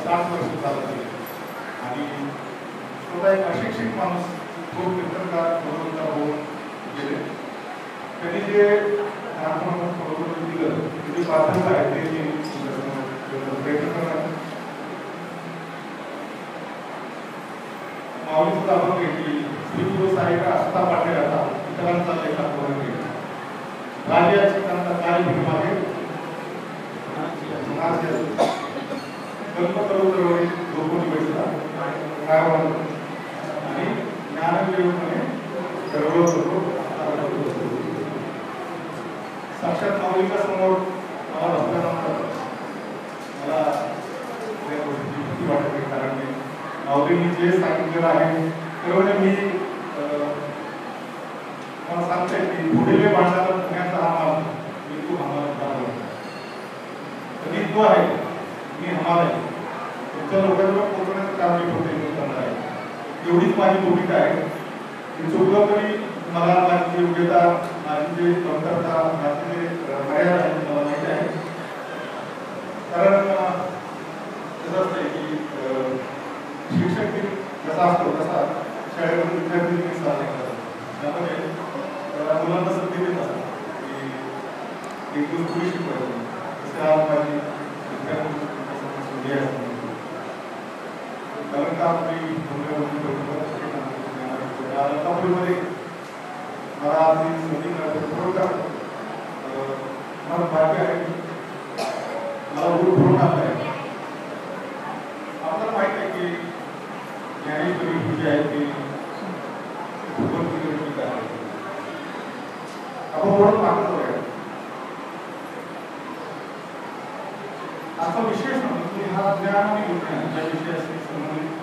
60 वर्ष चालत आणि स्वतः एक अशिक्षित माणूस खूप कीर्तनकार बरोबर होऊन गेले. त्यांनी जे बरोबर दिलं त्याची पात्रता आहे ते प्रयत्न करणार. माऊली सुद्धा आपण भेटली. श्री गुरु साहेब असता पाठे आता इतरांचा लेखा करून गेला. राजाची त्यांचा काय मागे कल्पतरुवरी लोकोनी भेटला काय आणि ज्ञानदेवपणे ठरवत होतो. साक्षात माऊलीच्या समोर मला बसल्यानंतर मला त्या गोष्टीची भीती वाटते. कारण मी माऊलींनी जे सांगितलेलं आहे त्यामुळे मी मला सांगते की पुढील माणसाला पुण्याचा हा माल मी तू हमारा कधी तो आहे मी हमारा आहे तुमच्या लोकांवर पोहोचण्याचं काम मी होते करणार आहे. एवढीच माझी भूमिका आहे. चुकलं तरी मला माझी योग्यता माझी जे कमतरता माझी जे मर्यादा आहे मला माहिती आहे. कारण कसं असतं की शिक्षक दिन कसा असतो तसा शाळेमध्ये विद्यार्थी दिन साजरा करतात. त्यामध्ये मुलांना संधी देत असतात की एक दिवस पुढे शिकवायचं तसे आज माझी विद्यार्थी संधी असते. कारण का आपली अलकापुरीमध्ये मला आज ही संधी मिळाली. मला भाग्य आहे मला गुरु म्हणून आलं आहे. आपल्याला माहित आहे की ज्ञानेश्वरी जी आहे ती भगवद्गीता आहे. आपण म्हणून मागत आहे असा विशेष म्हणजे हा ज्ञान आणि विज्ञान या विषयाशी संबंधित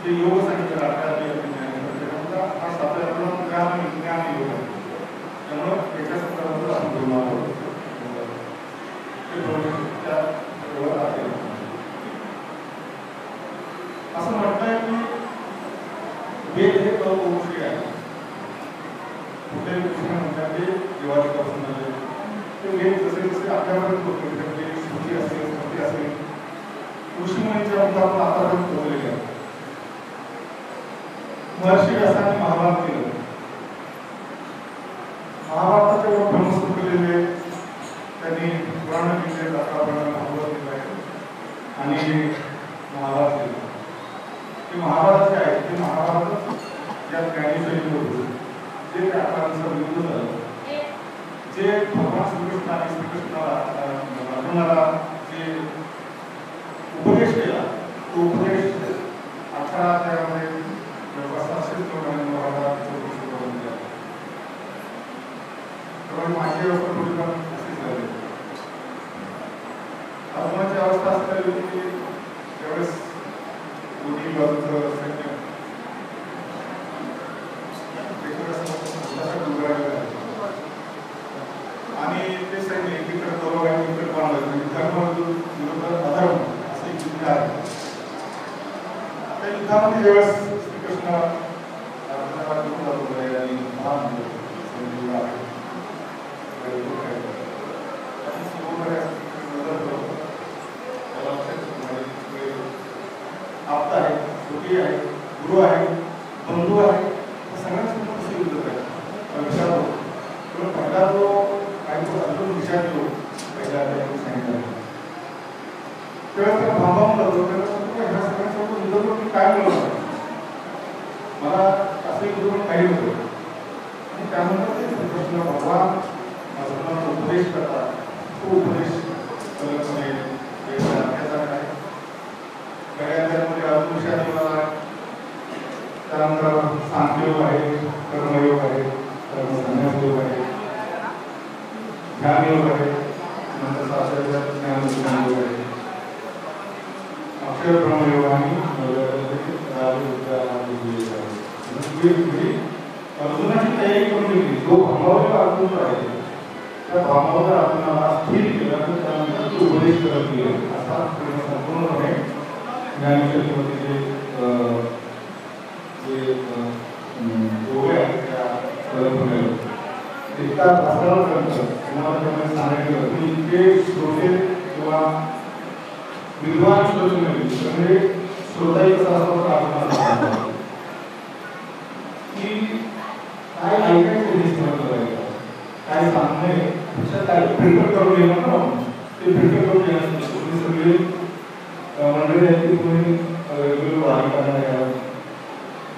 जे योग सांगितलं हा सातत्यानं ज्ञान आणि विज्ञान योग आहे. त्यामुळं एका सत्राबद्दल आपण बोलणार असं म्हणताय की वेद हे अवंशी आहे. कुठल्याही गोष्टी म्हणतात ते दिवाळीपासून आले ते वेद जसे जसे आपल्यापर्यंत होते म्हणजे श्रुती असेल स्मृती असेल ऋषीमुनीच्या आपण आतापर्यंत पोहोचलेले आहे. महर्षी व्यासांनी महाभारत केलं. महाभारताचे ब्रह्मसूत्र केलेले त्यांनी पुराण केले 11 पुराण भागवत केलं आणि महाभारत केलं. ते महाभारत जे आहे ते महाभारत ज्या ज्ञानेश्वरी होते जे व्यापारांचं विरुद्ध झालं. जे भगवान श्रीकृष्ण आणि श्रीकृष्णाला अर्जुनाला जे उपदेश केला तो उपदेश 18 अध्यायामध्ये माझी अवस्था थोडीफार अशीच झाली. अर्जुनाची अवस्था असं झाली होती की त्यावेळेस दोन्ही बाजूचं सैन्य आणि ते सैन्य एकीकडे करू आणि एकीकडे बांधलं धर्म विरुद्ध अधर्म असं एक युद्ध आहे. त्या युद्धामध्ये ज्यावेळेस श्रीकृष्ण अर्जुनाला घेऊन जात होते आणि आपता आहे सुखी आहे गुरु आहे बंधू आहे सगळ्यांसोबत कसे युद्ध करायचं विचार होतो. पहिला जो काही तो अजून विचार येतो पहिल्या सांगितलं तेव्हा त्याला भांबावून जातो. ह्या सगळ्यांसोबत युद्ध करून काय मिळवणार मला असे युद्ध करून काही होतं. आणि त्यानंतर ते श्रीकृष्ण भगवान अर्जुनाला उपदेश करतात. तो उपदेश कल्पने आहे. गड्यांमध्ये अदृश्य देवाला त्यानंतर सांख्ययोग आहे कर्मयोग आहे कर्मसंन्यासयोग आहे ध्यानयोग आहे नंतर शास्त्राचा ज्ञानयोग आहे अक्षर ब्रह्मयोग आणि अर्जुनाची तयारी करून घेतली. जो भामावलेला अर्जुन आहे त्या भामावलेल्या अर्जुनाला स्थिर केला तर त्यानंतर तो उपदेश करत गेले. असा संपूर्णपणे ज्ञानेश्वरीमध्ये जे योग आहे त्या कल्पनेला इतका प्रसारण करतं तुम्हाला त्यामुळे सांगायचं की इतके श्रोते किंवा विद्वान श्रोते म्हणजे श्रोताही कसा असतो आपण की काय ऐकायचं निश्चित करायचं काय सांगणे काय फिल्टर करून घेणं ना ते फिल्टर करून घेणं सगळे मंडळी आहेत की तुम्ही वेगवेगळं वाणी करणार आहे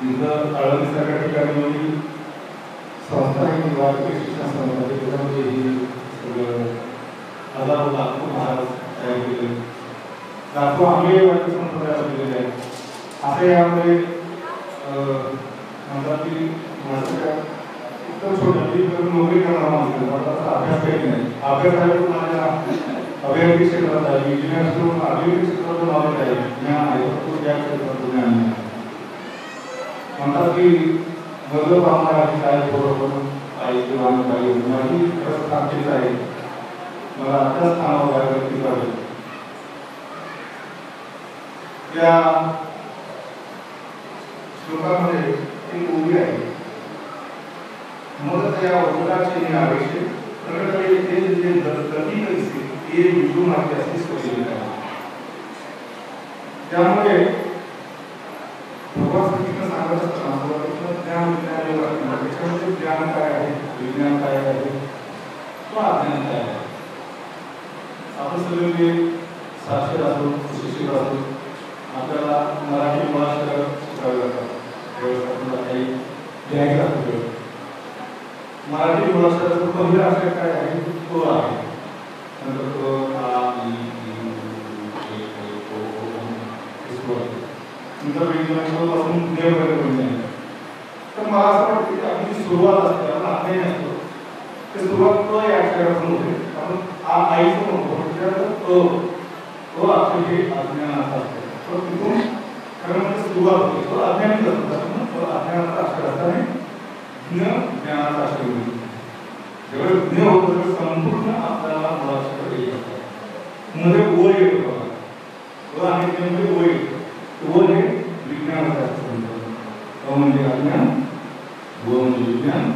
जिथं आळंदीसारख्या ठिकाणी संस्था आहे किंवा शिक्षण संस्था त्याच्यामध्ये ही सगळं हजारो लाखो महाराज तयार केले लाखो आंबे वाक्य संप्रदाय दिलेले आहेत असं यामध्ये म्हणतात की माझ्या इतर छोटी नोकरी करणारा माणूस अभ्यास काही नाही अभ्यास आहे तर माझ्या अभियांत्रिकी क्षेत्रात आहे इंजिनियर करून अभियांत्रिकी क्षेत्रात नॉलेज आहे ज्ञान आहे तो त्या क्षेत्रात ज्ञान नाही म्हणतात की मधलं पाहणारा काय बरोबर आई किंवा काही माझी खरंच ताकदीच आहे मला आताच स्थानावर जायला ती पाहिजे त्या श्लोकामध्ये एक उभी आहे मग त्या वडिलाची आवेशे प्रगटले ते जे गती कसे हे विजू मार्ग असे स्पष्ट आहे त्यामुळे भगवान श्रीकृष्ण सांगत असताना ज्ञान त्याच्यामध्ये ज्ञान काय आहे विज्ञान काय आहे तो अज्ञान काय आहे आपण सगळे साक्षर असो सुशिक्षित असो आपल्याला मराठी भाषा शिकावी लागतात काही लिहायचं असतो मराठी भाषेचा पहिला अक्षर काय आहे तो आहे नंतर तो नंतर वेगवेगळ्यापासून देवपर्यंत म्हणजे तर मला असं वाटतं की आपली सुरुवात असते आपण अध्ययन असतो ते सुरुवात तो या अक्षरापासून होते आपण आईचं म्हणतो तो अक्षर हे अज्ञानाचा असतो तो तिथून खरं म्हणजे सुरुवात होते तो अज्ञानीच असतो तो अज्ञानाचा अक्षर असताना ज्ञानाचा अक्षर होईल जेव्हा ज्ञ होतो तेव्हा संपूर्ण आपल्याला मुळाक्षर येत असतात मध्ये ओळ येतो बघा आणि त्यामध्ये ओळ येतो ओळ हे विज्ञानाचा अक्षर म्हणजे अज्ञान व म्हणजे विज्ञान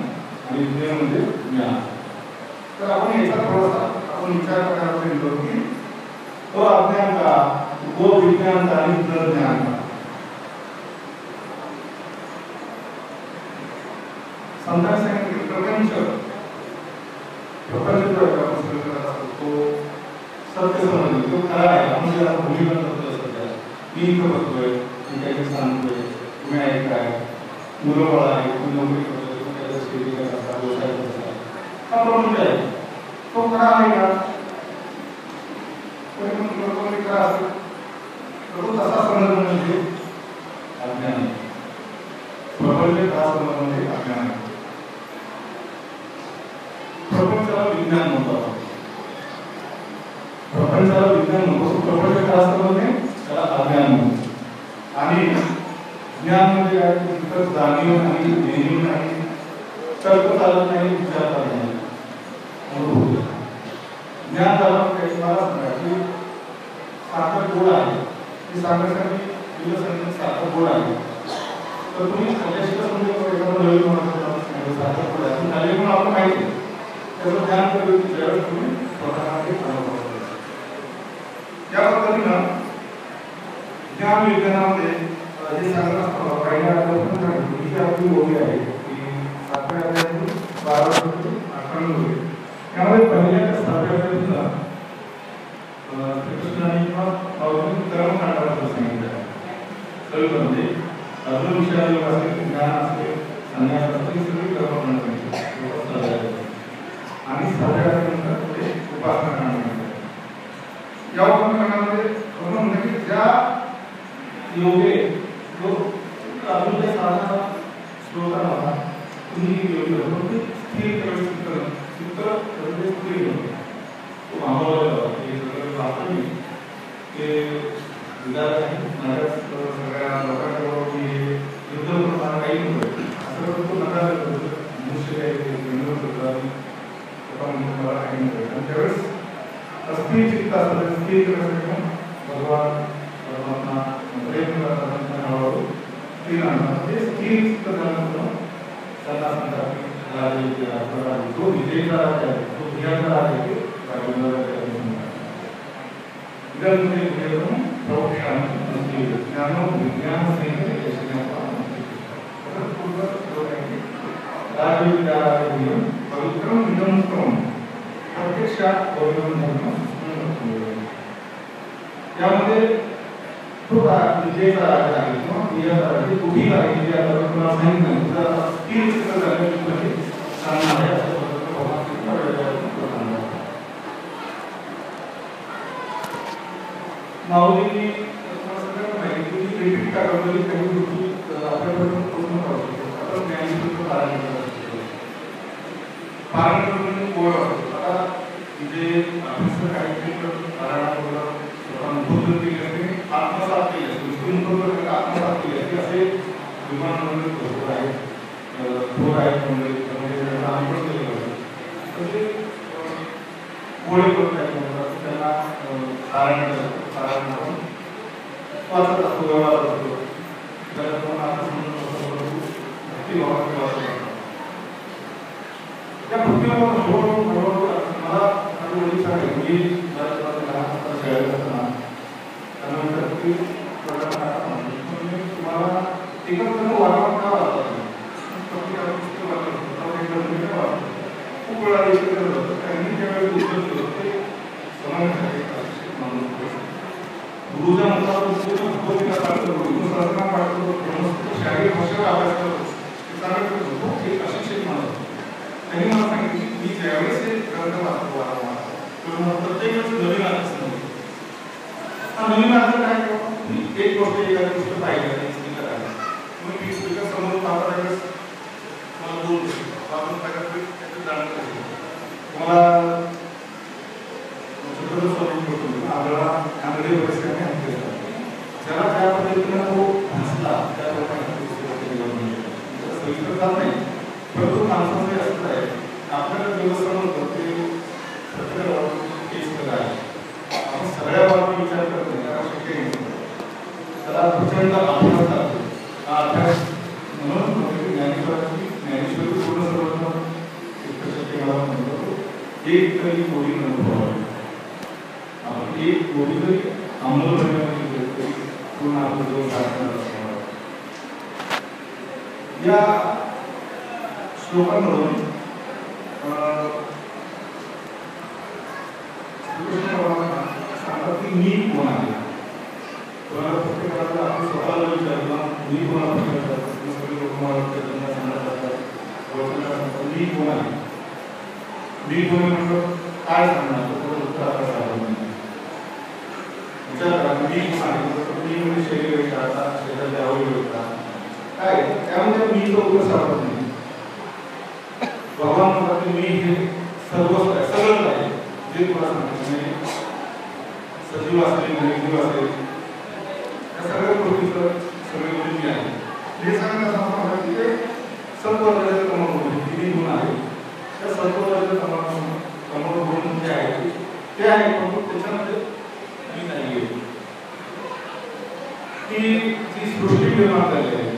आणि ज्ञ म्हणजे ज्ञान तर आपण याचा थोडासा आपण विचार करायला पाहिजे की तो अज्ञान का व विज्ञान का आणि ज्ञान का संतांनी सांगितलं प्रपंच तो सत्य समजतो तो खरा आहे आपण ज्याला भूमिका करतो सध्या मी इथं बसतोय मी काहीतरी सांगतोय तुम्ही ऐकताय मुलं बाळ आहे तुम्ही नोकरी करतोय तुम्ही त्याचा शेती करत असता व्यवसाय करत असता हा प्रपंच आहे तो खरा आहे का कोणी खरा असतो तो तसा समज म्हणजे अज्ञान आहे प्रपंच खरा समज म्हणजे अज्ञान आहे प्रपंचाला विज्ञान म्हणतो प्रपंचाला विज्ञान म्हणतो प्रपंच काय असतं म्हणजे त्याला अज्ञान म्हणतो आणि ज्ञान म्हणजे काय तिथं जाणीव नाही नेणीव नाही तर्क चालत नाही विचार चालत नाही ज्ञान झालं काही मला सांगा की साखर गोड आहे ती साखरसाठी दिवसांनी साखर गोड आहे तर तुम्ही त्याच्याशी कसं म्हणजे एखादं नवीन म्हणतो साखर गोड आहे झाले म्हणून आपण माहिती आहे त्याचं ज्ञान करून ज्यावेळेस तुम्ही स्वतःमध्ये अनुभव करता या पद्धतीनं ज्ञान विज्ञानामध्ये जे सांगत असतो पहिल्या ही आपली ओळी आहे की 7व्या अध्यायातून 12 ते 18 होईल यामध्ये पहिल्या ते 7व्या अध्यायातून श्रीकृष्णाने कर्मकांडाबद्दल सांगितलं आहे म्हणजे अजून विषयाला असेल ज्ञान असेल संन्यास असेल सगळी कर्मकांड सांगितलं आणि 7व्या अध्यायानंतर पुढे उपासना कांड सांगितलं या उपासना कांडामध्ये असं म्हणतं की ज्या योगे जो अजून काही साधा श्लोक नव्हता तुम्ही योगी होतो ते स्थिर चित्र म्हणजे स्थिर होतो तो मागवलेला होता हे सगळं वाचून ते विचार माझ्याच सगळ्या लोकांबरोबर मी युद्ध करताना काही नव्हतं असं तो नकार मनुष्य मला काही नव्हतं आणि त्यावेळेस अस्थिर चित्त असतं स्थिर भगवान परमात्मा प्रयत्न करतात हळूहळू स्थिर आणतात ते स्थिर चित्त झाल्यानंतर त्यांना सांगतात जो विजयीचा राजा आहे जो धियाचा राजा आहे ग्रंथे भेदम प्रवक्ष्यामि ज्ञानो विज्ञानसेन यशज्ञात्वा पूर्व राजविद्यालयं पवित्रं इदं क्रम प्रत्यक्षात पवित्रं धर्म यामध्ये खूप विजेचा राग आहे किंवा क्रियाचा राग कुठेही आहे जे आता तुम्हाला माहित नाही जर स्थिर स्थिर झाल्याची म्हणजे सांगणार आहे असं माऊलींनी सगळ्यांना माहिती की रिपीट करावं काही गोष्टी आपल्यापर्यंत पूर्ण करावं आपण ज्ञानीचं पालन करतो पालन करून गोळ आता जे अभ्यास काही पारायणाला अनुभव केले असते आत्मसात केले असते गोष्टी आत्मसात केले असते असे विमान मंडळ भरपूर आहेत थोर आहेत म्हणजे अनुभव केले पाहिजे गोळे करून त्यांना पारायण करून वाचत असतो व्यवहार असतो त्याला तुम्हाला आता समजून त्या भक्तीभावाला हळूहळू मला माझे वडील सांगेल मी शाळेत असताना त्यानंतर ती तुम्हाला एकत्र वारंवार का वाचतात खूप वेळा एकत्र होतं त्यांनी ज्यावेळेस उत्तर दिलं ते समाजासाठी गुरुजा शारीरिक भाषेवर अभ्यास करतो एक अशिक्षित माणूस त्यांनी मला सांगितलं की मी ज्यावेळेस हे ग्रंथ वाचतो वारंवार तर प्रत्येक वेळेस नवीन अर्थ समजतो हा नवीन अर्थ काय एक गोष्ट एखादी गोष्ट पाहिजे स्पीकर आहे मग मी स्पीकर समोर पाहता वेळेस मला बोल वाचून त्याचं जाणत आहे मला आंगडी वगैरे ज्याला ज्या पद्धतीनं तो भासला त्या लोकांना सविस्तर जात नाही परंतु माणसामध्ये असं आहे आपल्याला व्यवस्था म्हणतो ते प्रत्येक आहे आपण सगळ्या बाबतीत विचार करत नाही कारण शक्य नाही त्याला प्रचंड अभ्यास लागतो हा अभ्यास म्हणून ज्ञानेश्वरी पूर्ण सर्व शक्य मला म्हणतो एक तरी गोडी अनुभव आपण एक गोडी तरी अंमल पूर्ण आपलं दोन या श्लोकांमधून सांगतात की मी कोण आहे तुम्हाला प्रत्येकाला आपण स्वतःला विचारलं मी कोणाला मी कोण आहे मी कोण म्हणतो काय सांगणार विचार करा मी कोण आहे मी म्हणजे शरीर विचारता शरीराच्या आवडी होता काय त्यामध्ये मी तो उत्तर सापडत नाही भगवान म्हणतात मी हे सर्वस्व आहे सगळंच आहे जे तुम्हाला सांगितलं सजीव असेल निर्जीव असेल या सगळ्या गोष्टीचं सगळे गोष्टी आहे हे सांगण्याचा की ते सर्वराज्य क्रमांक किती गुण आहे त्या सर्वराज्य क्रमांक गुण जे आहे ते आहे पण त्याच्यामध्ये मी नाही ती सृष्टी निर्माण झाली आहे